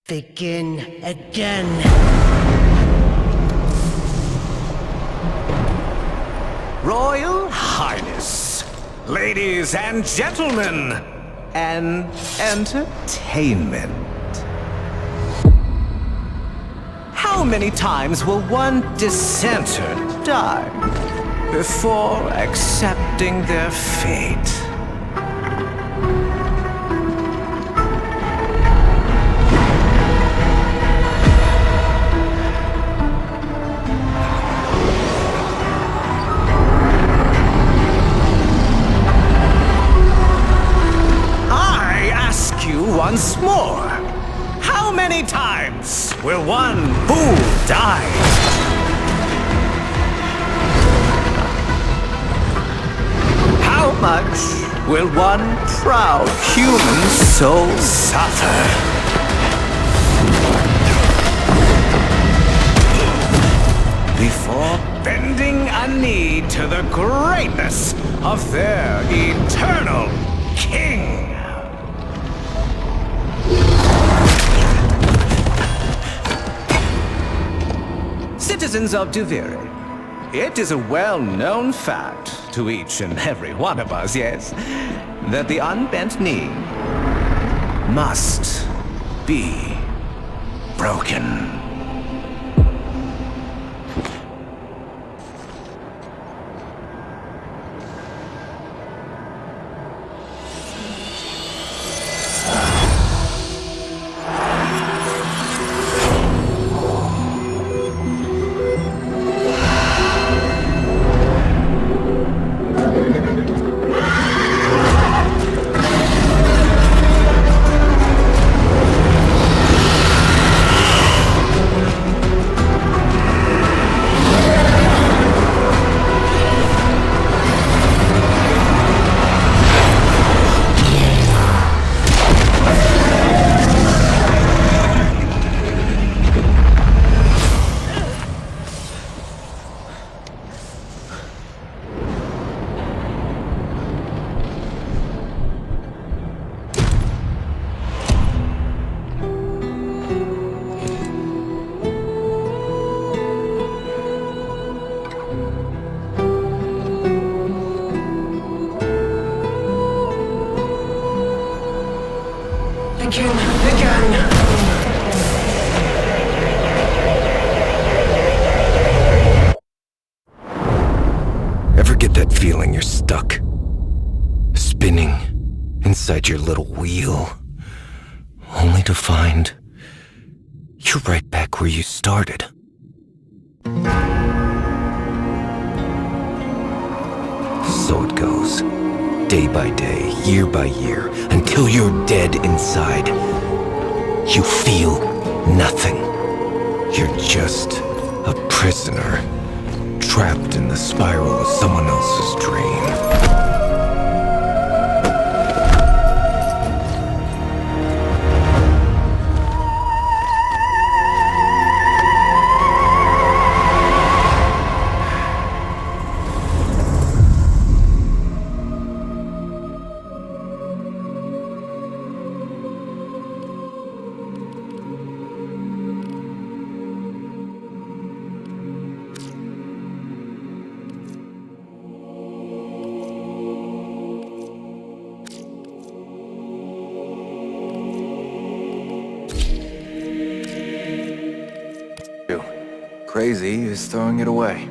Begin again. Royal Highness, ladies and gentlemen, and entertainment. How many times will one dissenter die before accepting their fate? Once more, how many times will one fool die? How much will one proud human soul suffer? Before bending a knee to the greatness of their eternal king? Citizens of Duviri, it is a well-known fact to each and every one of us, yes, that the unbent knee must be broken. Ever get that feeling you're stuck? Spinning inside your little wheel, only to find you're right back where you started. So it goes, day by day, year by year, until you're dead inside. You feel nothing. You're just a prisoner, trapped in the spiral of someone else's dream. Crazy is throwing it away.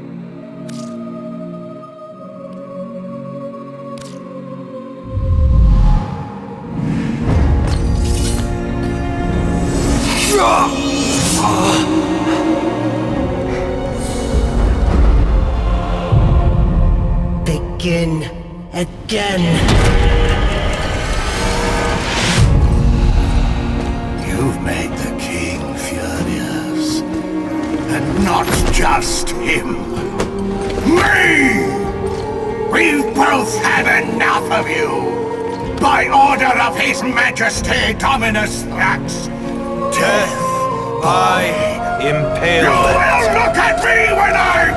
Begin again. You've made the king furious. And not just him. Me! We've both had enough of you! By order of His Majesty Dominus Thrax! Death by impalement. You will look at me when I...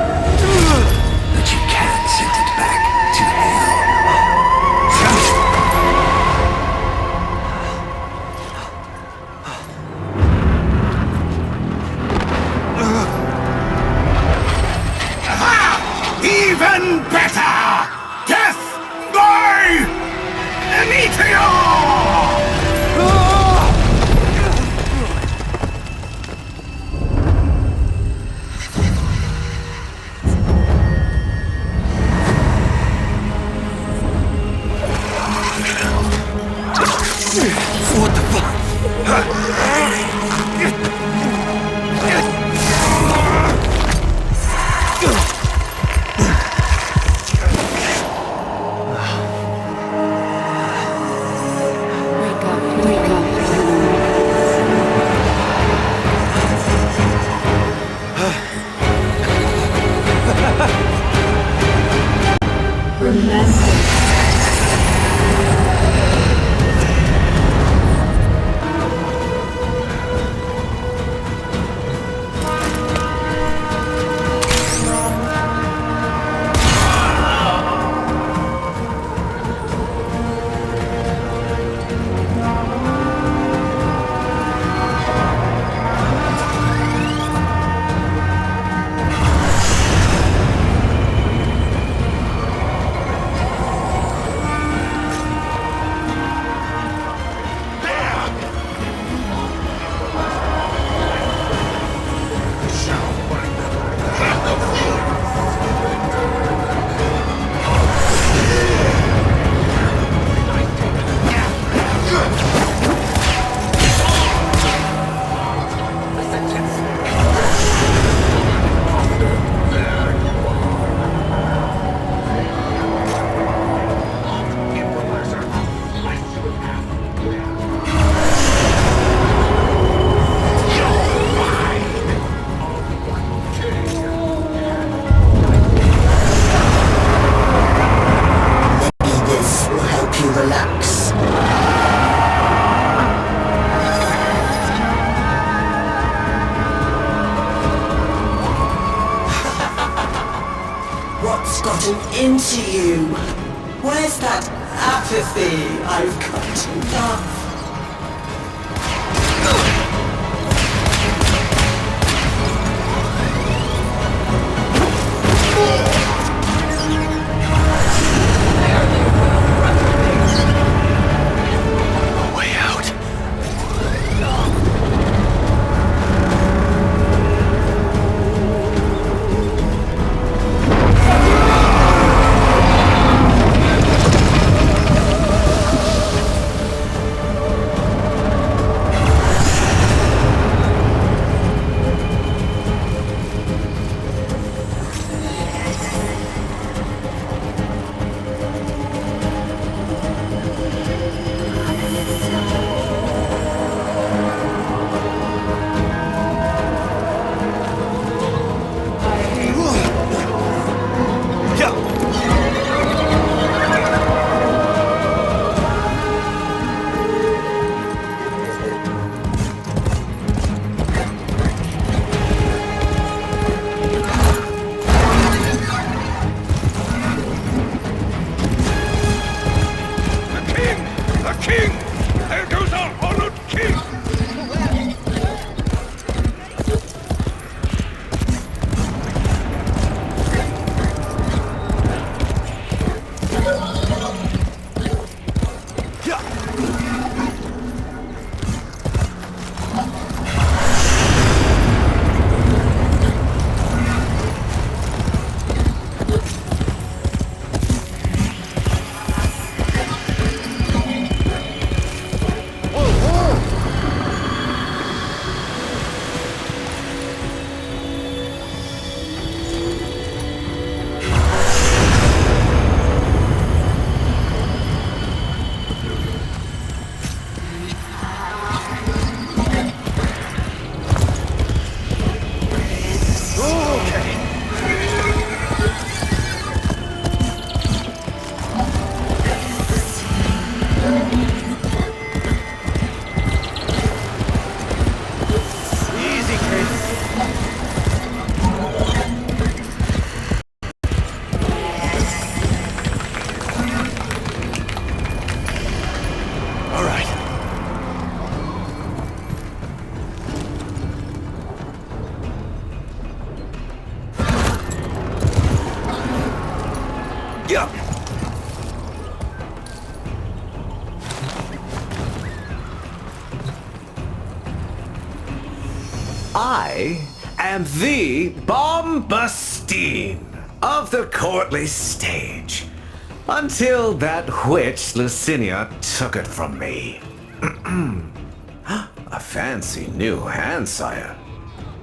But you can't send it back to hell. Even better! Death by meteor! What the fuck? Wake up. Remember. What's gotten into you? Where's that apathy? I've got enough. Way out. I am the Bombastine of the courtly stage. Until that witch Lucinia took it from me. A fancy new hand, sire.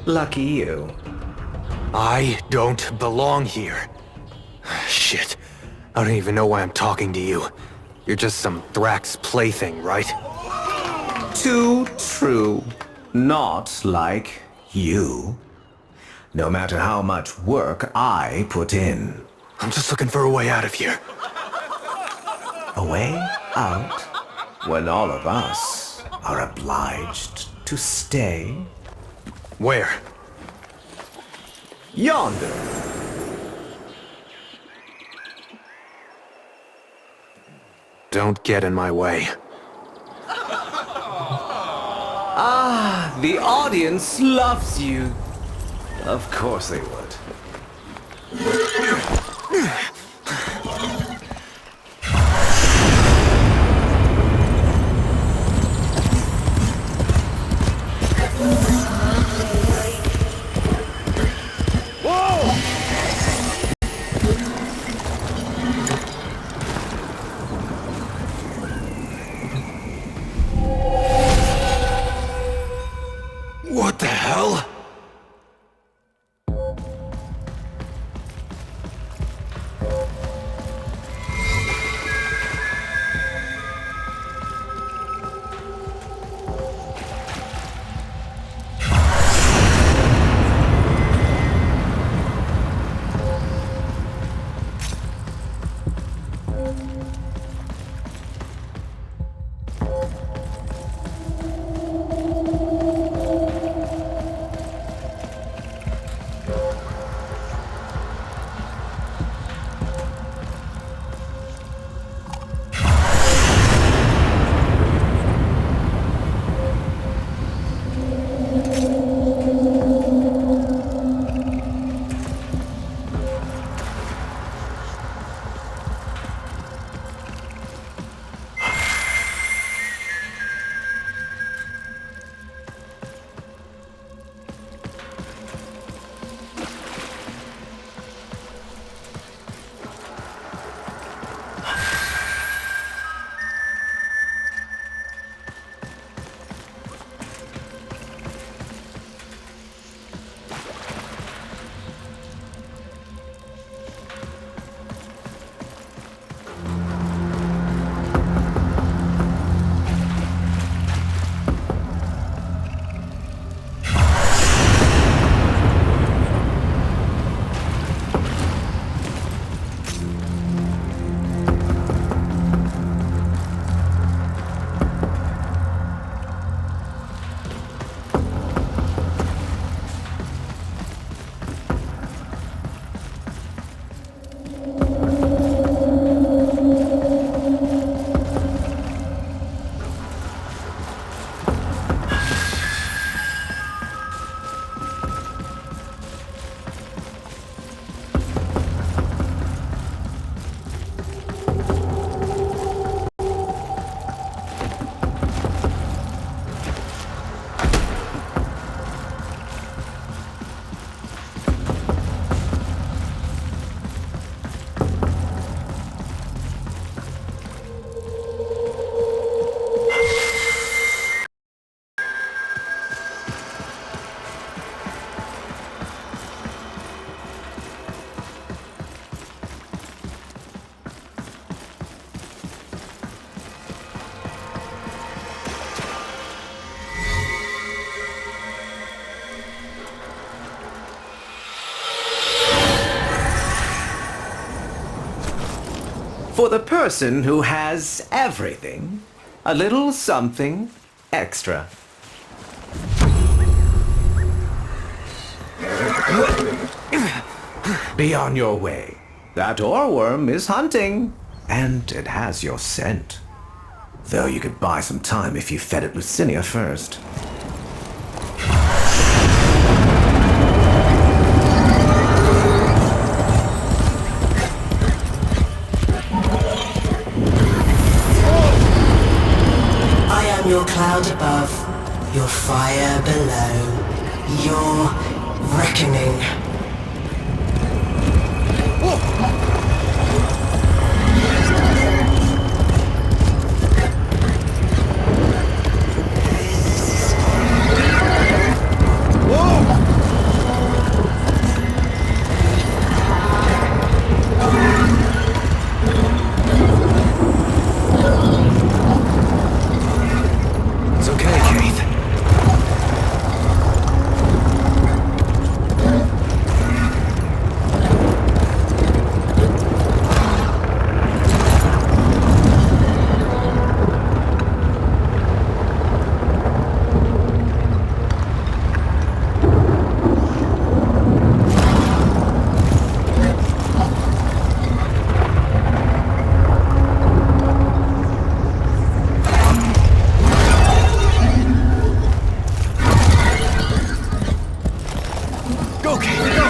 Lucky you. I don't belong here. Shit. I don't even know why I'm talking to you. You're just some Thrax plaything, right? Too true. Not like you. No matter how much work I put in. I'm just looking for a way out of here. A way out? When all of us are obliged to stay? Where? Yonder. Don't get in my way. Ah, the audience loves you. Of course they would. What the hell? For the person who has everything, a little something extra. Be on your way. That oreworm is hunting, and it has your scent. Though you could buy some time if you fed it Lucinia first. reckoning. It's okay, Keith. Go, Keith, go!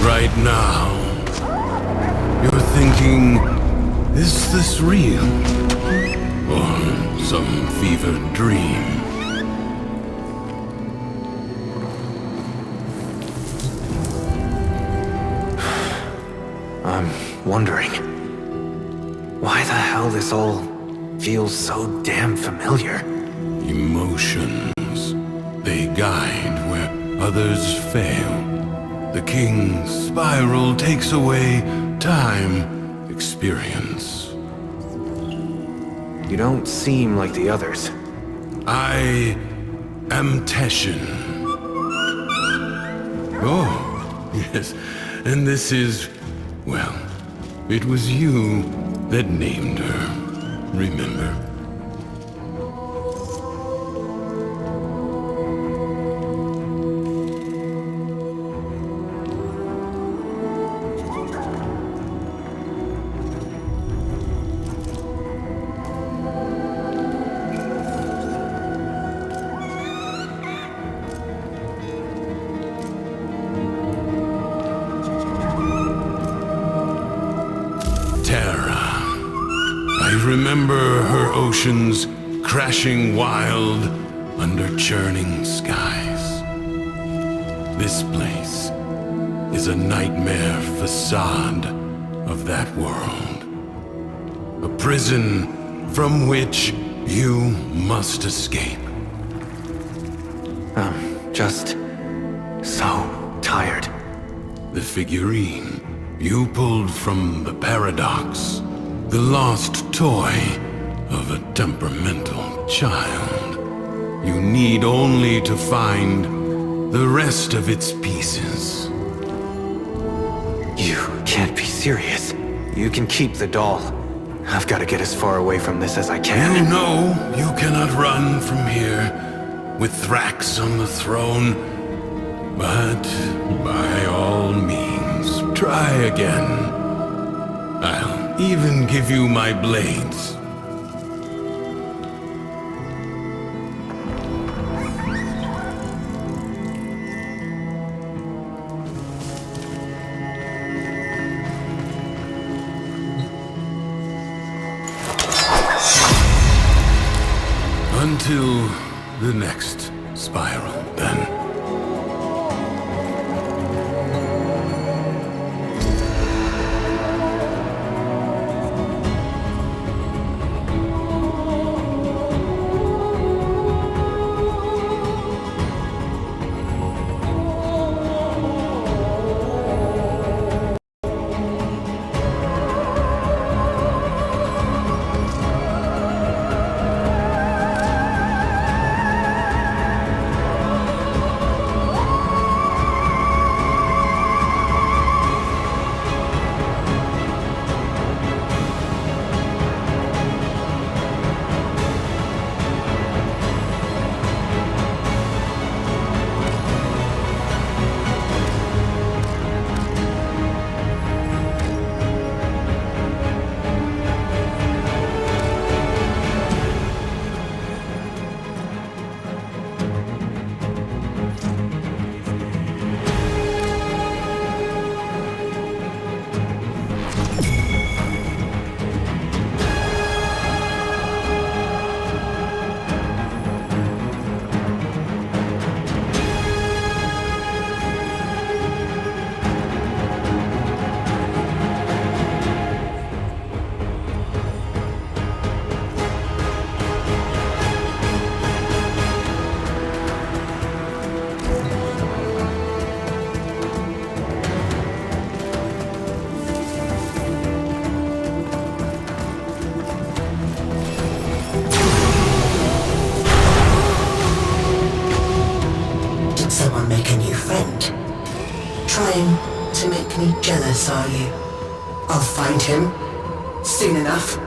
Right now, you're thinking, is this real? Or some fevered dream? I'm wondering, why the hell this all feels so damn familiar? Emotions. They guide where others fail. The king's spiral takes away time, experience. You don't seem like the others. I am Teshin. Oh, yes. And this is, well, it was you that named her. Remember? I remember her oceans crashing wild under churning skies. This place is a nightmare facade of that world. A prison from which you must escape. I'm just so tired. The figurine you pulled from the paradox. The lost toy of a temperamental child. You need only to find the rest of its pieces. You can't be serious. You can keep the doll. I've got to get as far away from this as I can. You know you cannot run from here with Thrax on the throne. But by all means, try again. I'll even give you my blades. Until the next spiral, then. trying to make me jealous, are you? I'll find him. Soon enough.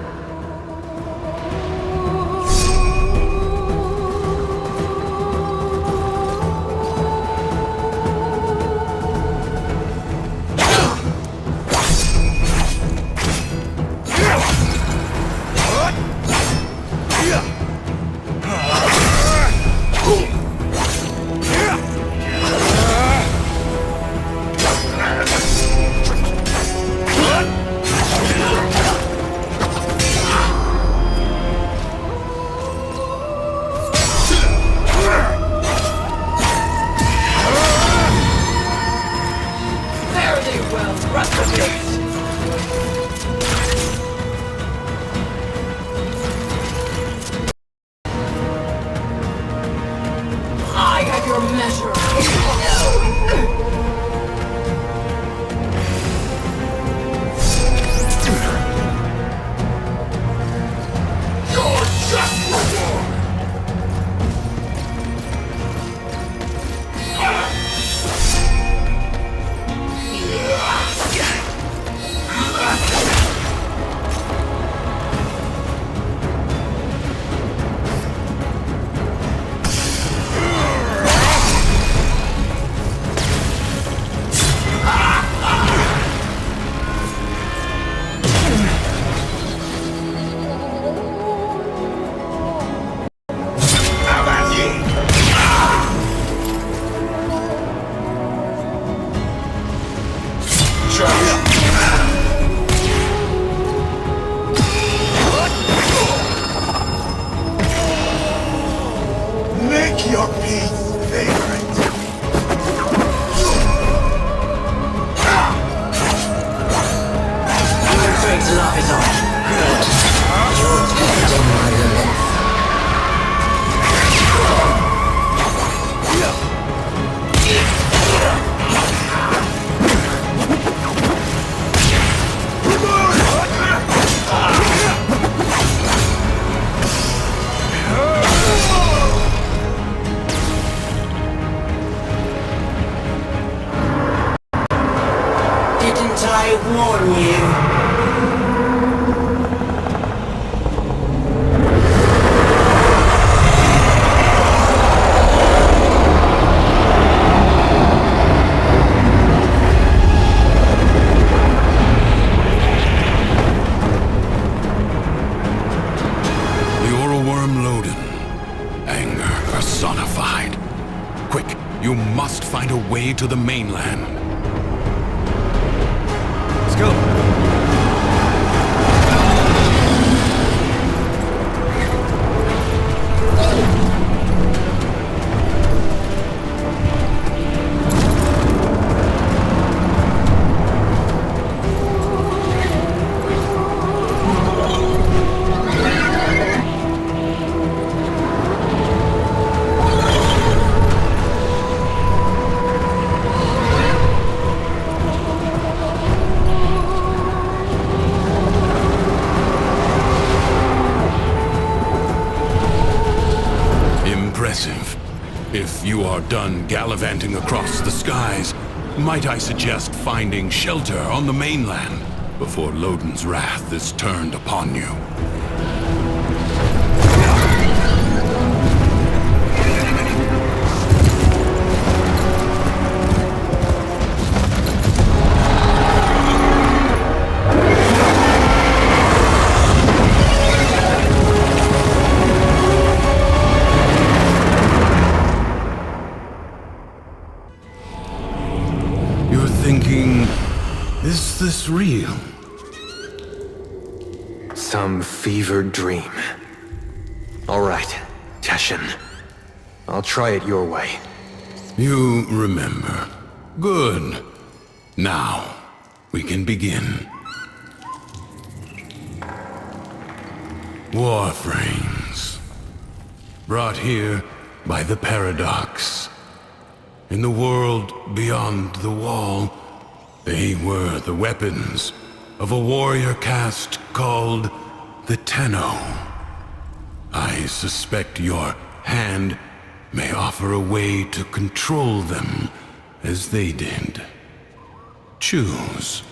To the mainland. Let's go. If you are done gallivanting across the skies, might I suggest finding shelter on the mainland before Loden's wrath is turned upon you? Is this real? Some fevered dream. All right, Teshin. I'll try it your way. You remember. Good. Now, we can begin. Warframes. Brought here by the paradox. In the world beyond the wall, they were the weapons of a warrior caste called the Tenno. I suspect your hand may offer a way to control them as they did. Choose.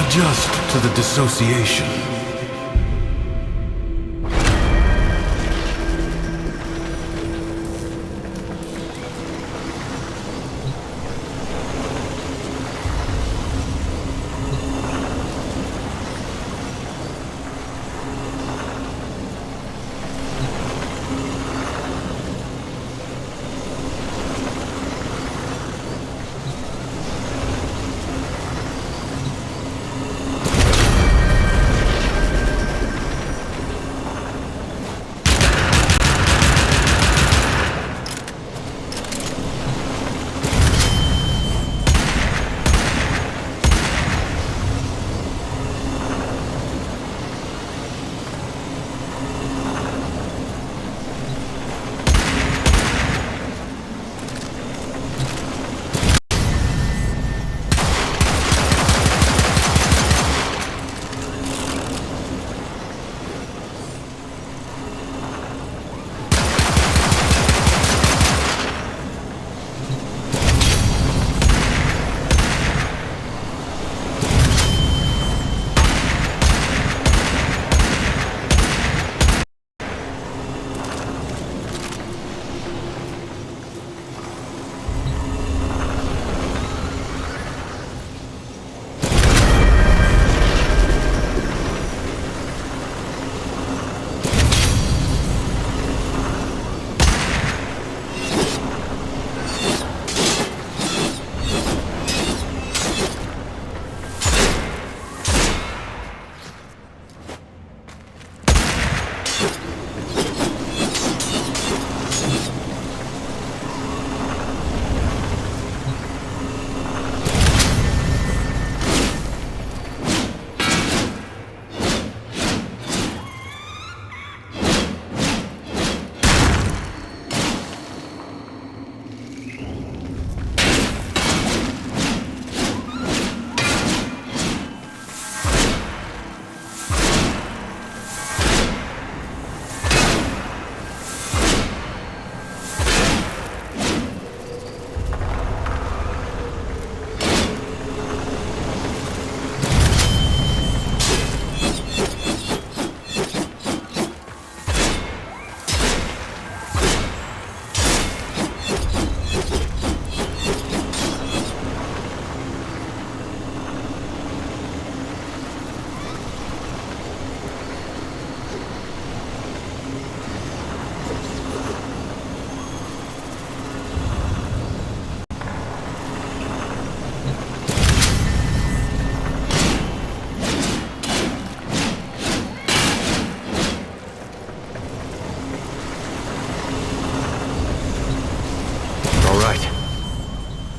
Adjust to the dissociation.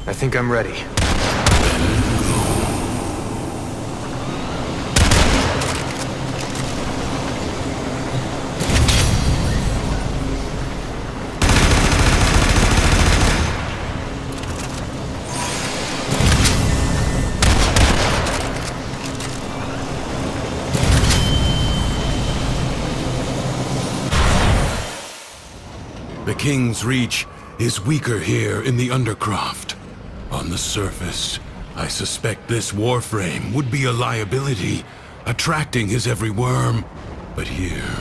I think I'm ready. The King's reach is weaker here in the Undercroft. On the surface, I suspect this Warframe would be a liability, attracting his every worm. But here,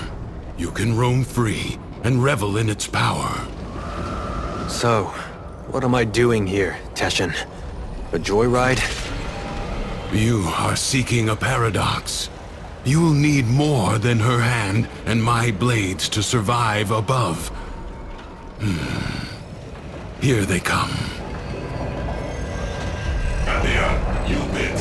you can roam free and revel in its power. So, what am I doing here, Teshin? A joyride? You are seeking a paradox. You'll need more than her hand and my blades to survive above. Here they come. here, you bit.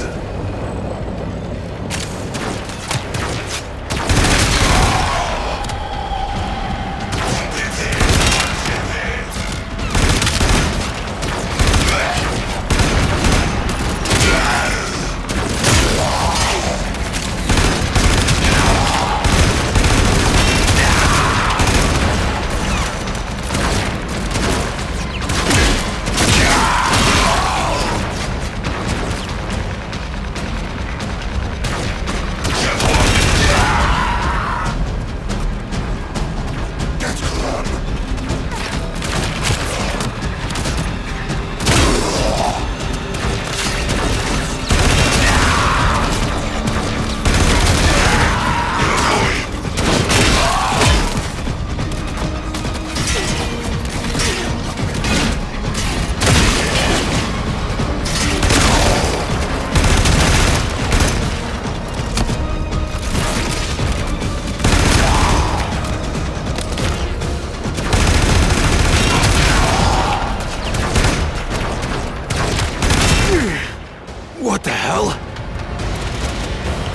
What the hell?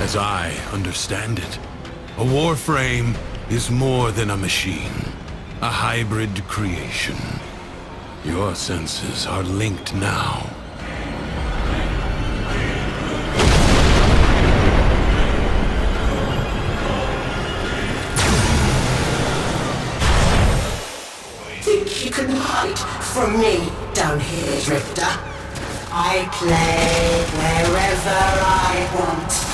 As I understand it, a Warframe is more than a machine, a hybrid creation. Your senses are linked now. Think you can hide from me down here, Drifter? I play wherever I want.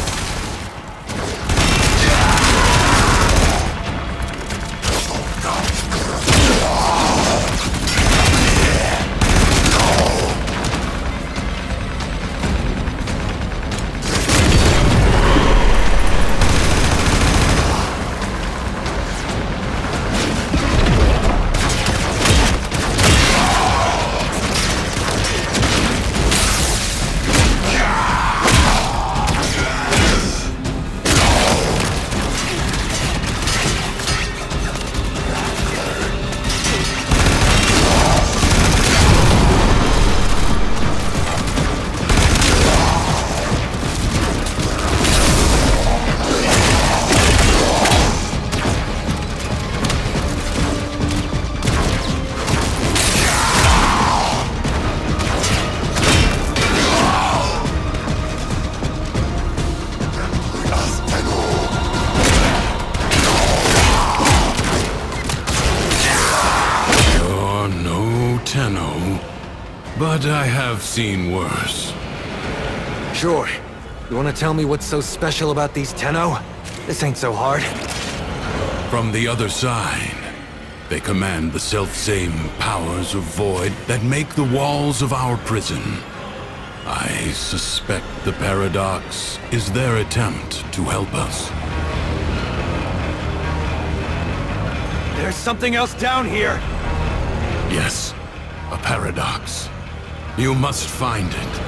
But I have seen worse. Sure. You wanna tell me what's so special about these Tenno? This ain't so hard. From the other side, they command the self-same powers of void that make the walls of our prison. I suspect the paradox is their attempt to help us. There's something else down here! Yes, a paradox. You must find it.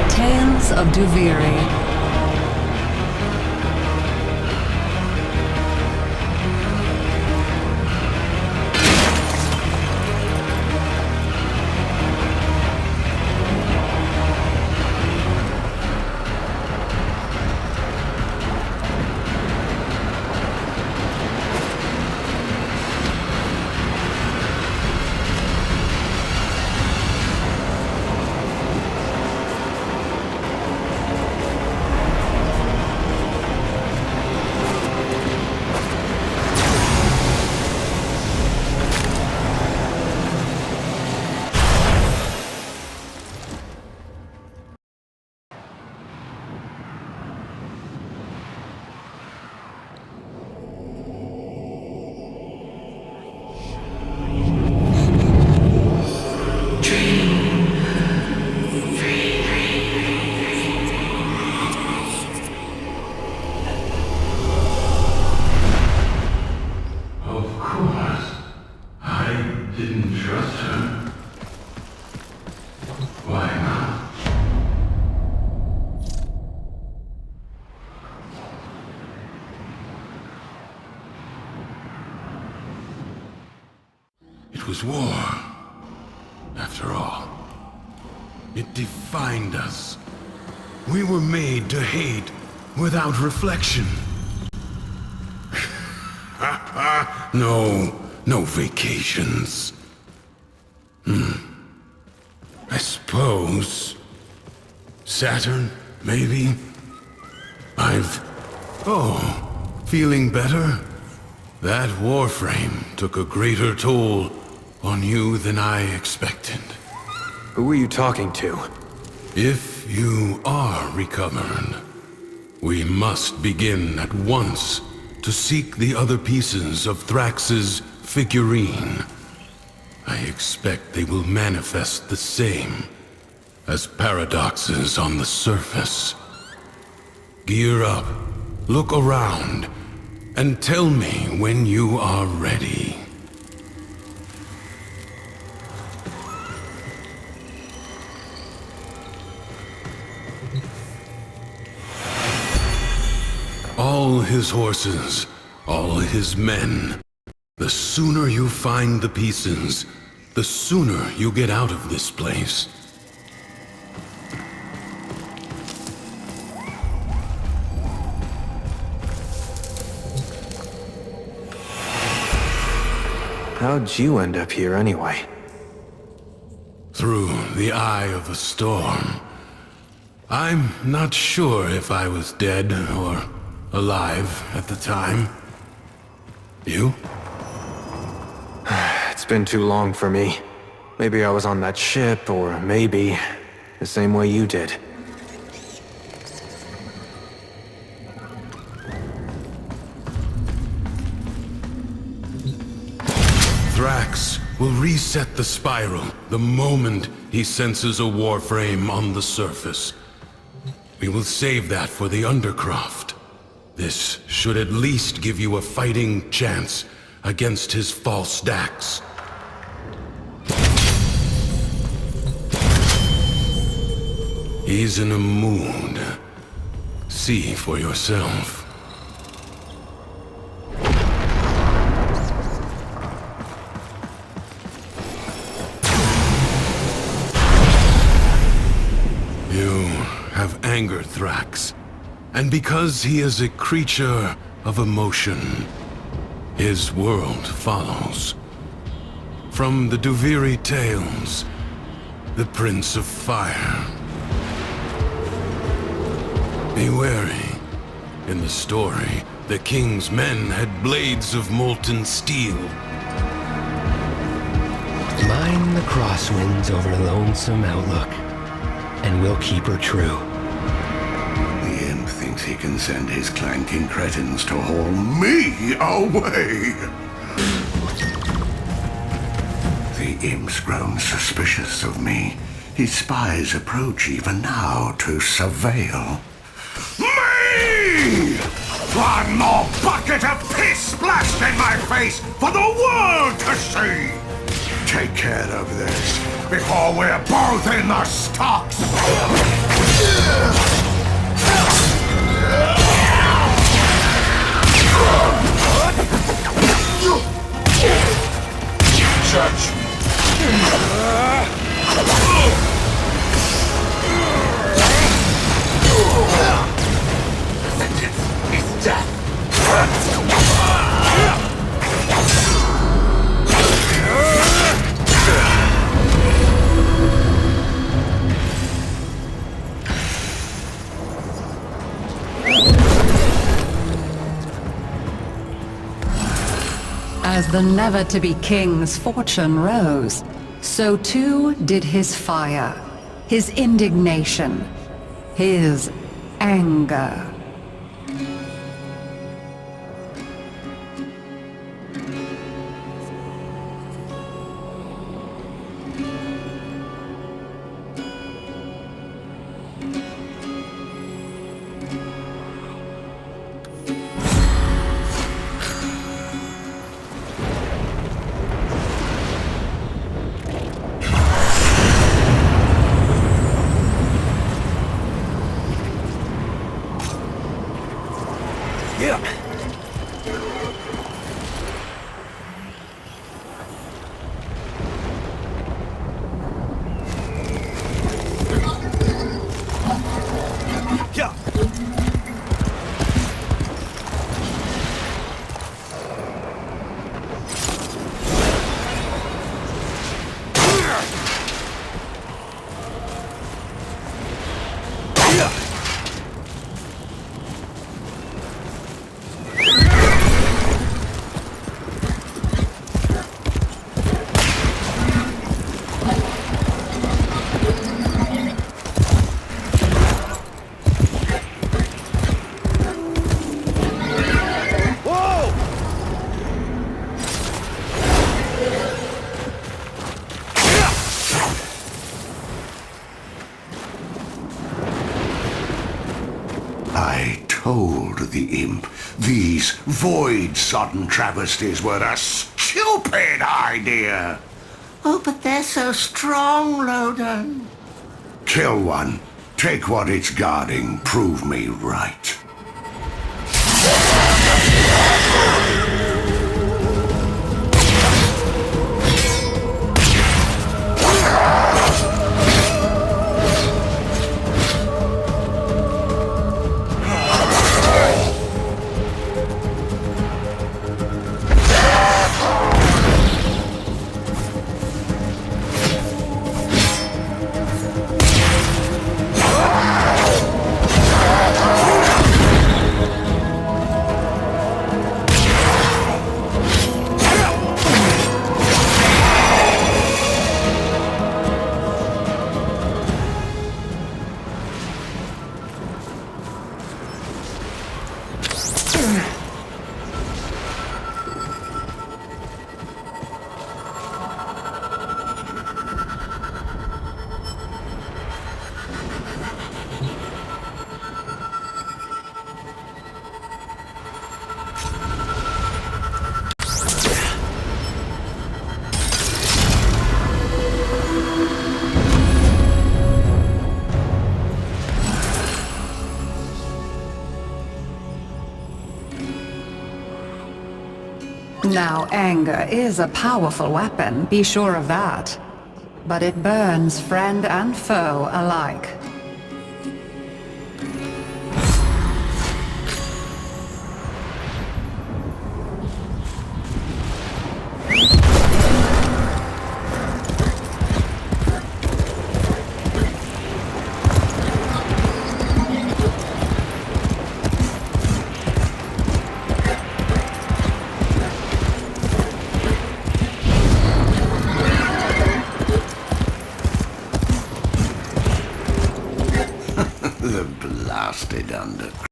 Tales of Duviri. was war. After all, it defined us. We were made to hate without reflection. No vacations. I suppose Saturn, maybe? Feeling better? That Warframe took a greater toll on you than I expected. Who are you talking to? If you are recovered, we must begin at once to seek the other pieces of Thrax's figurine. I expect they will manifest the same as paradoxes on the surface. Gear up, look around, and tell me when you are ready. All his horses, all his men. The sooner you find the pieces, the sooner you get out of this place. How'd you end up here anyway? Through the eye of a storm. I'm not sure if I was dead or alive at the time. You? It's been too long for me. Maybe I was on that ship, or maybe the same way you did. Thrax will reset the spiral the moment he senses a Warframe on the surface. We will save that for the Undercroft. This should at least give you a fighting chance against his false Dax. He's in a mood. See for yourself. You have angered Thrax, and because he is a creature of emotion, his world follows. From the Duviri tales, the Prince of Fire. Be wary. In the story, the king's men had blades of molten steel. Mine the crosswinds over Lonesome Outlook, and we'll keep her true. The imp thinks he can send his clanking cretins to haul me away. The imp's grown suspicious of me. His spies approach even now to surveil. Me! One more bucket of piss splashed in my face for the world to see! Take care of this before we're both in the stocks! Judge! It's death! As the never-to-be king's fortune rose, so too did his fire, his indignation, his anger. told the imp these void-sodden travesties were a stupid idea. Oh, but they're so strong, Loden. Kill one. Take what it's guarding. Prove me right. Now, anger is a powerful weapon, be sure of that. But it burns friend and foe alike. The blasted underground.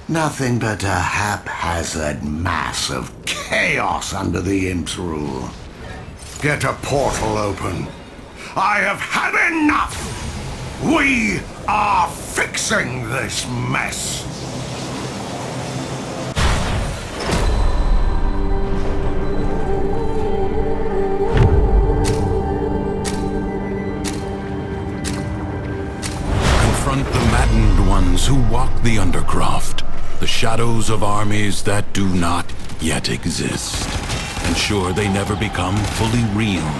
Nothing but a haphazard mass of chaos under the imp's rule. Get a portal open. I have had enough! We are fixing this mess! Confront the maddened ones who walk the Undercroft, the shadows of armies that do not yet exist. Ensure they never become fully real.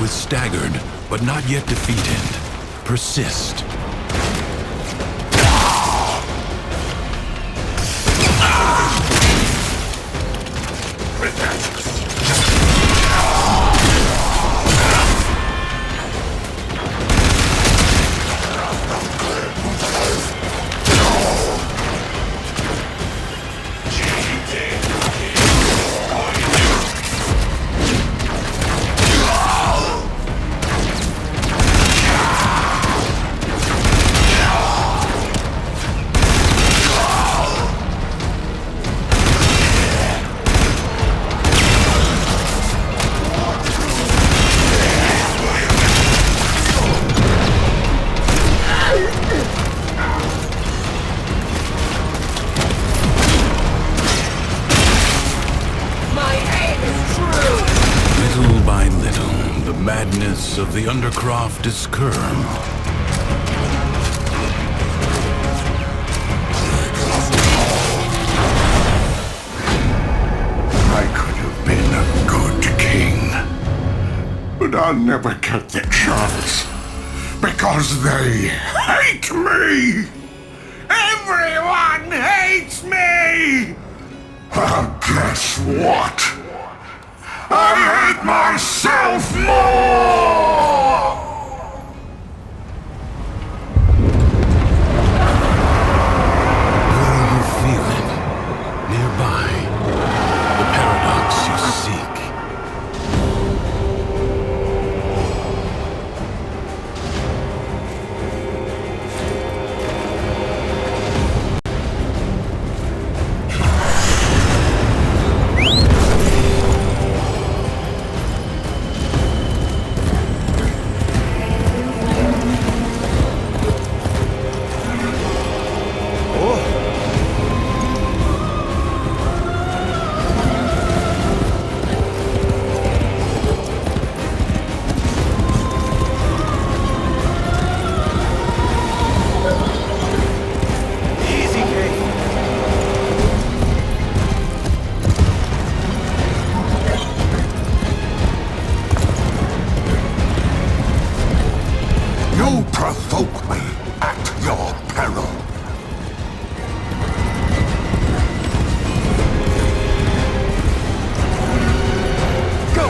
Staggered, but not yet defeated. Persist. Madness of the Undercroft is curbed. I'll never get the chance. Because they hate me! Everyone hates me! And guess what? I hate myself more! You feel it. Nearby. The paradox you seek. You provoke me at your peril. Go!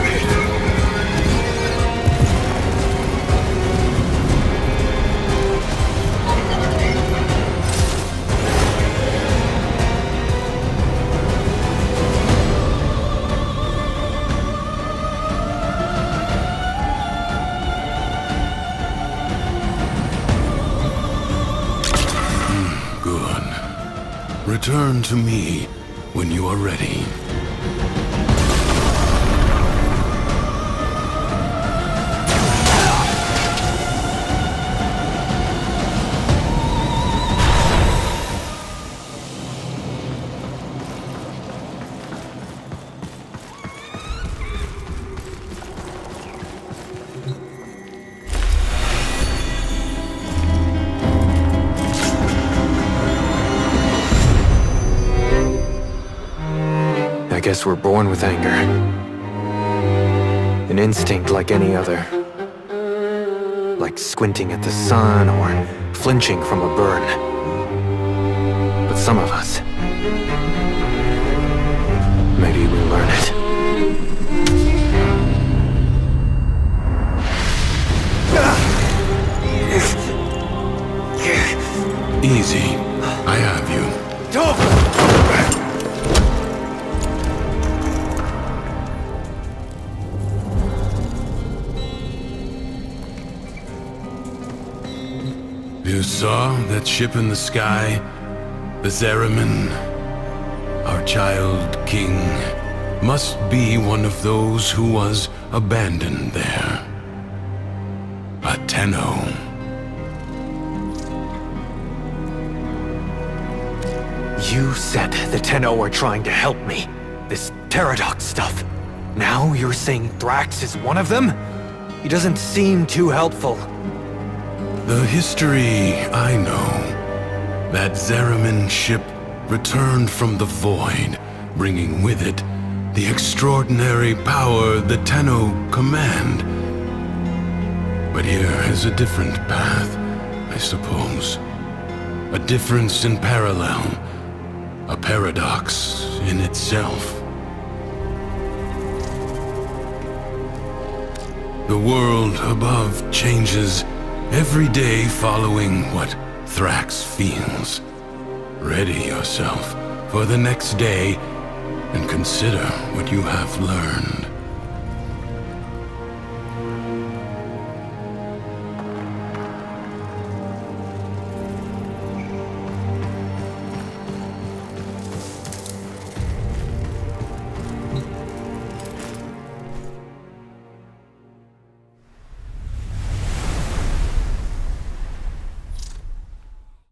Good. Return to me when you are ready. I guess we're born with anger. An instinct like any other. Like squinting at the sun or flinching from a burn. But some of us... maybe we learn it. Easy. I have you. You saw that ship in the sky? The Zariman? Our child king must be one of those who was abandoned there. A Tenno. You said the Tenno are trying to help me. This paradox stuff. Now you're saying Thrax is one of them? He doesn't seem too helpful. The history I know. That Zariman ship returned from the void, bringing with it the extraordinary power the Tenno command. But here is a different path, I suppose. A difference in parallel. A paradox in itself. The world above changes every day following what Thrax feels. Ready yourself for the next day and consider what you have learned.